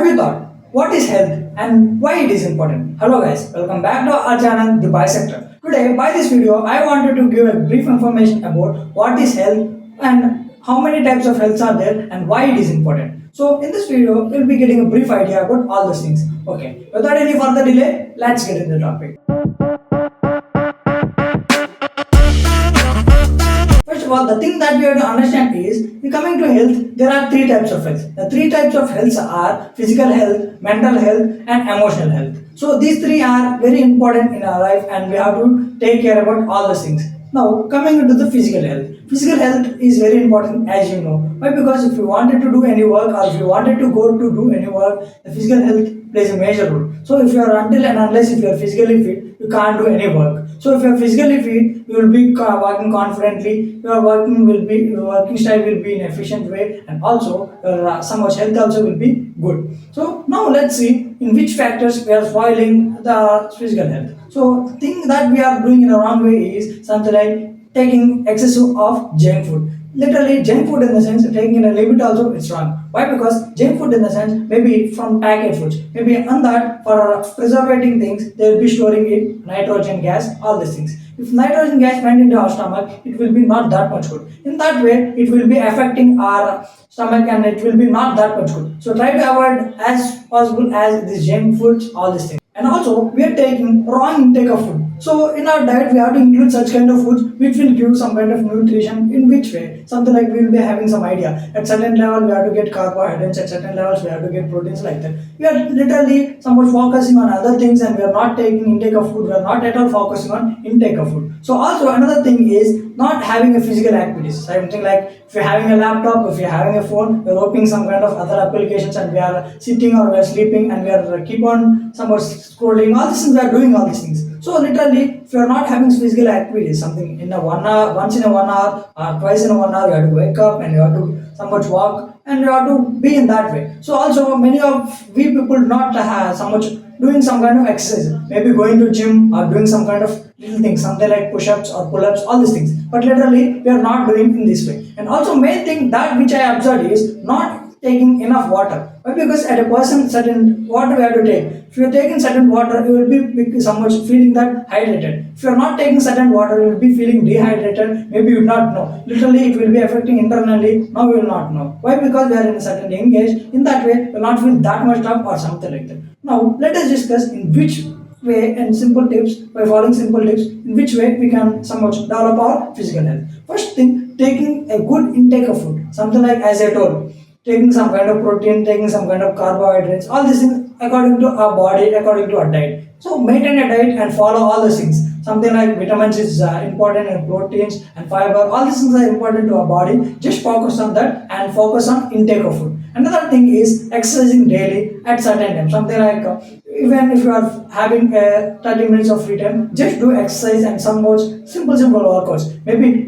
Have you thought what is health and why it is important? Hello guys, welcome back to our channel The Bisector. Today by this video I wanted to give a brief information about what is health and how many types of healths are there and why it is important. So in this video we'll be getting a brief idea about all those things. Okay, without any further delay, let's get into the topic. First of all, the thing that we have to understand is, in coming to health, there are three types of health. The three types of health are physical health, mental health, and emotional health. So these three are very important in our life, and we have to take care about all those things. Now, coming into the physical health. Physical health is very important, as you know. Why? Because if you wanted to do any work or if you wanted to go to do any work, the physical health plays a major role. So if you are until and unless if you are physically fit, you can't do any work. So if you are physically fit, you will be working confidently. Your working style will be in efficient way, and also your so much health also will be good. So now let's see in which factors we are spoiling the physical health. So thing that we are doing in a wrong way is something like taking excessive of junk food. Literally, junk food in the sense taking in a limit also it's wrong. Why? Because junk food in the sense maybe from packet foods, maybe on that for preservating things they will be storing in nitrogen gas, all these things. If nitrogen gas went into our stomach, it will be not that much good. In that way, it will be affecting our stomach and it will be not that much good. So try to avoid as possible as these junk foods, all these things. And also, we are taking wrong intake of food. So in our diet, we have to include such kind of foods which will give some kind of nutrition. In which way? Something like we will be having some idea. At certain level, we have to get carbohydrates. At certain levels, we have to get proteins like that. We are literally somewhat focusing on other things, and we are not taking intake of food. We are not at all focusing on intake of food. So also another thing is not having a physical activities. Something like if you're having a laptop, if you're having a phone, we're opening some kind of other applications, and we are sitting or we are sleeping, and we are keep on somewhat scrolling. All these things we are doing all these things. So literally, if you are not having physical activities, something in a 1 hour, once in a 1 hour, or twice in a 1 hour, you have to wake up and you have to somewhat walk and you have to be in that way. So also many of we people not have so much doing some kind of exercise, maybe going to gym or doing some kind of little things, something like push-ups or pull-ups, all these things. But literally, we are not doing in this way. And also main thing that which I observed is not taking enough water. Why? Because at a person certain water we have to take. If you are taking certain water, you will be somewhat feeling that hydrated. If you are not taking certain water, you will be feeling dehydrated. Maybe you will not know. Literally, it will be affecting internally. Now you will not know. Why? Because we are in a certain young age. In that way, you will not feel that much tough or something like that. Now let us discuss in which way and simple tips by following simple tips in which way we can somewhat develop our physical health. First thing, taking a good intake of food. Something like as I told, taking some kind of protein, taking some kind of carbohydrates, all these things according to our body, according to our diet. So maintain a diet and follow all those things. Something like vitamins is important, and proteins and fiber, all these things are important to our body. Just focus on that and focus on intake of food. Another thing is exercising daily at certain times. Something like even if you are having 30 minutes of free time, just do exercise and some more simple workouts. Maybe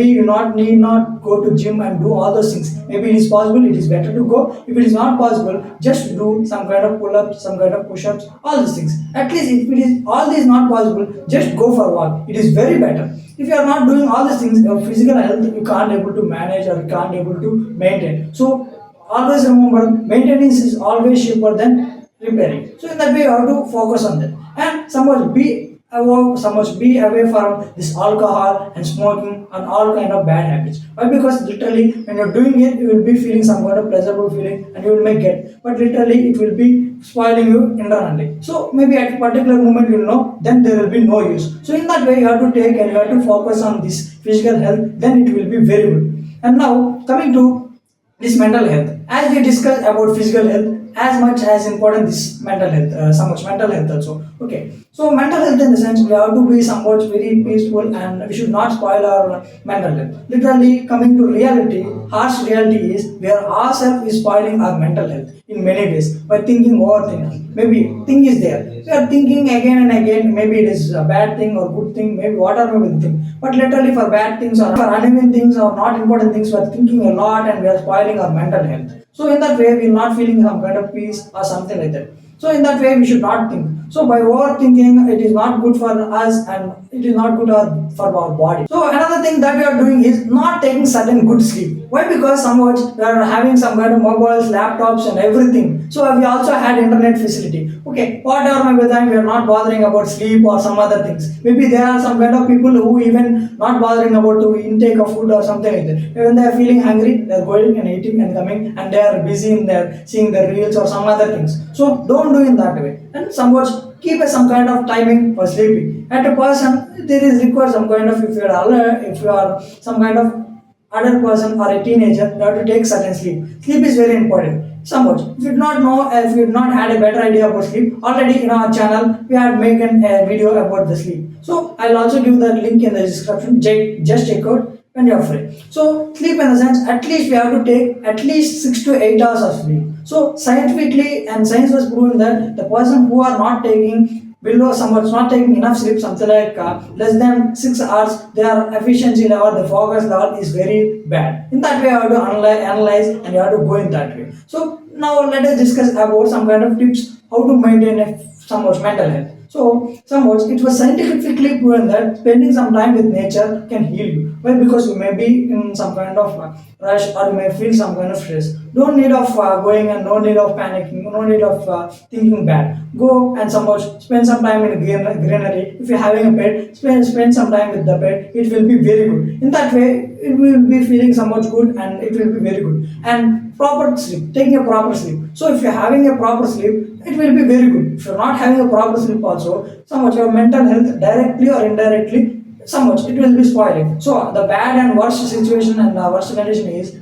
you not need not go to gym and do all those things. Maybe it is possible, it is better to go. If it is not possible, just do some kind of pull-ups, some kind of push-ups, all these things. At least if it is all these not possible, just go for a walk. It is very better. If you are not doing all these things, your physical health you can't able to manage or you can't able to maintain. So always remember, maintenance is always cheaper than repairing. So in that way, you have to focus on that and somewhat be away from this alcohol and smoking and all kind of bad habits. Why? Because literally, when you're doing it, you will be feeling some kind of pleasurable feeling and you will make it. But literally, it will be spoiling you internally. So maybe at a particular moment you'll know, then there will be no use. So in that way, you have to take and you have to focus on this physical health. Then it will be very good. And now coming to this mental health, as we discussed about physical health, as much as important this mental health, so much mental health also. Okay, so mental health in the sense we have to be somewhat very peaceful and we should not spoil our mental health. Literally coming to reality, harsh reality is where ourselves is spoiling our mental health in many ways by thinking overthinking. Maybe thing is there, we are thinking again and again. Maybe it is a bad thing or good thing, maybe whatever we think. But literally for bad things or for uneven things or not important things, we are thinking a lot and we are spoiling our mental health. So in that way, we are not feeling some kind of peace or something like that. So in that way, we should not think. So by overthinking, it is not good for us and it is not good for our body. So another thing that we are doing is not taking certain good sleep. Why? Because somewhat we are having some kind of mobiles, laptops, and everything. So we also had internet facility. Okay, whatever may be the time, we are not bothering about sleep or some other things. Maybe there are some kind of people who even not bothering about to intake of food or something like that. When they are feeling hungry, they are going and eating and coming, and they are busy in their seeing the reels or some other things. So don't do in that way. And somewhat keep some kind of timing for sleeping. At a person, there is required some kind of, if you are some kind of adult person or a teenager, you have to take certain sleep. Sleep is very important. Somewhat. If you did not know, if you did not had a better idea about sleep, already in our channel we have made a video about the sleep. So I'll also give the link in the description. Just check out when you're free. So sleep in the sense, at least we have to take at least 6 to 8 hours of sleep. So scientifically, and science was proven that the person who are not taking below somewhat not taking enough sleep, something like less than 6 hours, their efficiency level, the focus level is very bad. In that way, I have to analyze and you have to go in that way. So now let us discuss about some kind of tips how to maintain a somewhat mental health. So somewhat it was scientifically proven that spending some time with nature can heal you. Why? Because you may be in some kind of rush or you may feel some kind of stress. Don't need of going and no need of panicking, no need of thinking bad. Go and somewhat spend some time in greenery. If you're having a pet, spend some time with the pet. It will be very good. In that way, it will be feeling somewhat good and it will be very good. And proper sleep, taking a proper sleep. So if you're having a proper sleep, it will be very good. If you're not having a proper sleep also, somewhat your mental health directly or indirectly, somewhat it will be spoiling. So the bad and worst situation and the worst condition is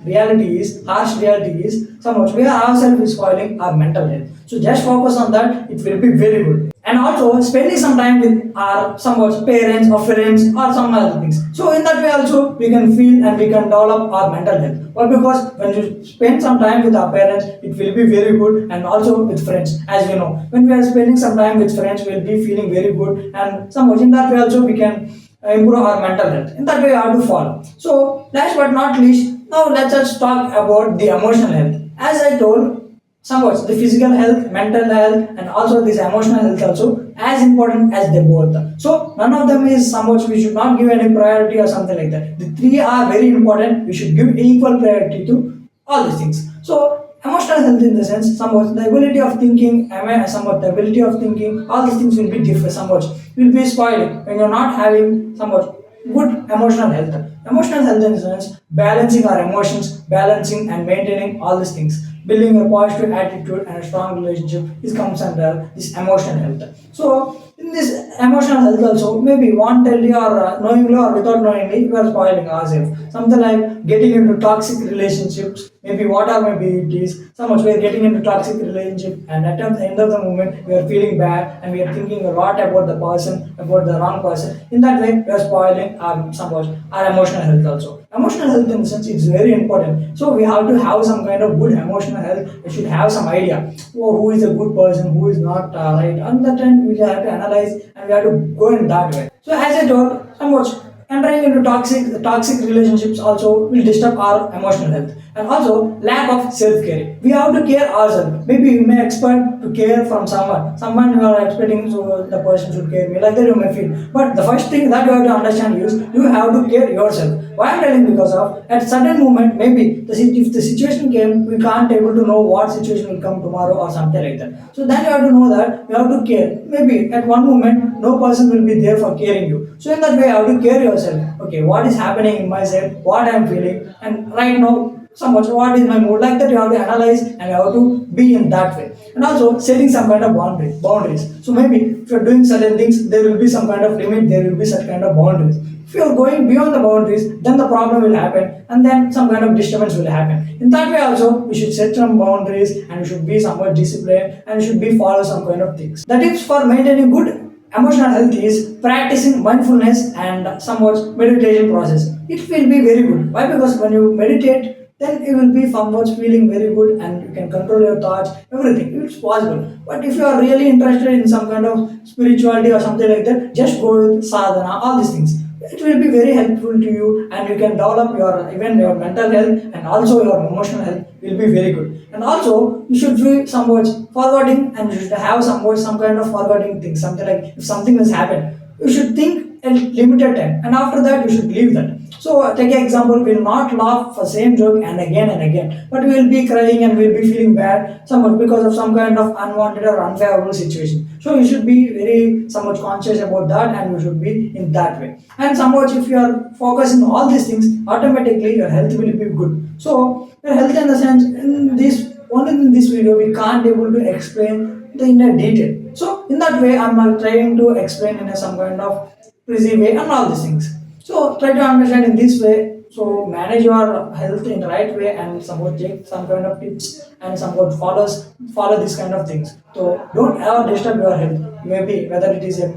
harsh reality is somewhat we are ourselves spoiling our mental health. So just focus on that, it will be very good. And also spending some time with our somewhat parents or friends or some other things. So in that way also we can feel and we can develop our mental health. Well, because when you spend some time with our parents, it will be very good, and also with friends. As you know, when we are spending some time with friends, we will be feeling very good, and somewhat in that way also we can improve our mental health. In that way, I have to follow. So, last but not least, now let's just talk about the emotional health. As I told, somewhat the physical health, mental health, and also this emotional health also as important as they both. So none of them is somewhat we should not give any priority or something like that. The three are very important. We should give equal priority to all these things. So emotional health in the sense somewhat the ability of thinking, somewhat the ability of thinking, all these things will be different somewhat. Will be spoiled when you're not having somewhat good emotional health. Emotional health in the sense balancing our emotions, balancing and maintaining all these things, building a positive attitude and a strong relationship. This comes under this emotional health. So in this emotional health also, maybe voluntarily or knowingly or without knowingly, we are spoiling ourselves. Something like getting into toxic relationships, maybe whatever maybe it is. So much we are getting into toxic relationship, and at the end of the moment, we are feeling bad and we are thinking a lot about the person, about the wrong person. In that way, we are spoiling somewhat our emotional health also. Emotional health in the sense is very important. So we have to have some kind of good emotional health. We should have some idea. Oh, who is a good person, who is not right. And that time we have to analyze and we have to go in that way. So as I told, somewhat entering into toxic relationships also will disturb our emotional health. And also lack of self-care. We have to care ourselves. Maybe you may expect to care from someone you are expecting so the person should care me, like that you may feel. But the first thing that you have to understand is you have to care yourself. Why I'm telling, because of at certain moment maybe if the situation came, we can't able to know what situation will come tomorrow or something like that. So then you have to know that you have to care. Maybe at one moment no person will be there for caring you. So in that way you have to care yourself. Okay, what is happening in myself, what I'm feeling, and right now somewhat what is my mood, like that you have to analyze and you have to be in that way. And also setting some kind of boundaries. So maybe if you're doing certain things, there will be some kind of limit, there will be such kind of boundaries. If you're going beyond the boundaries, then the problem will happen and then some kind of disturbance will happen. In that way also we should set some boundaries and we should be somewhat disciplined and we should be follow some kind of things. The tips for maintaining good emotional health is practicing mindfulness and somewhat meditation process. It will be very good. Why? Because when you meditate, then you will be somewhat feeling very good and you can control your thoughts, everything. It's possible. But if you are really interested in some kind of spirituality or something like that, just go with sadhana, all these things. It will be very helpful to you and you can develop your even your mental health and also your emotional health will be very good. And also you should be somewhat forwarding and you should have somewhat some kind of forwarding things. Something like if something has happened, you should think a limited time and after that you should leave that. So take an example, we'll not laugh for same joke and again, but we will be crying and we'll be feeling bad somewhat because of some kind of unwanted or unfavorable situation. So you should be very somewhat conscious about that, and you should be in that way. And somewhat if you are focusing on all these things, automatically your health will be good. So your health in the sense, in this only in this video we can't able to explain the in a detail. So in that way I'm trying to explain in a some kind of easy way and all these things. So try to understand in this way. So manage your health in the right way and somewhat take some kind of tips and somewhat follow this kind of things. So don't ever disturb your health. Maybe whether it is a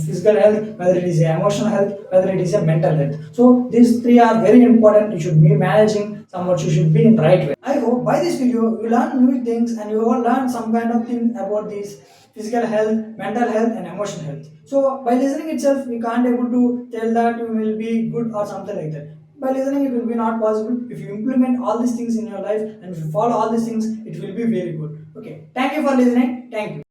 physical health, whether it is a emotional health, whether it is a mental health. So these three are very important. You should be managing somewhat. You should be in right way. I hope by this video you learn new things and you will learn some kind of thing about these physical health, mental health, and emotional health. So by listening itself, we can't able to tell that you will be good or something like that. By listening, it will be not possible. If you implement all these things in your life and if you follow all these things, it will be very good. Okay. Thank you for listening. Thank you.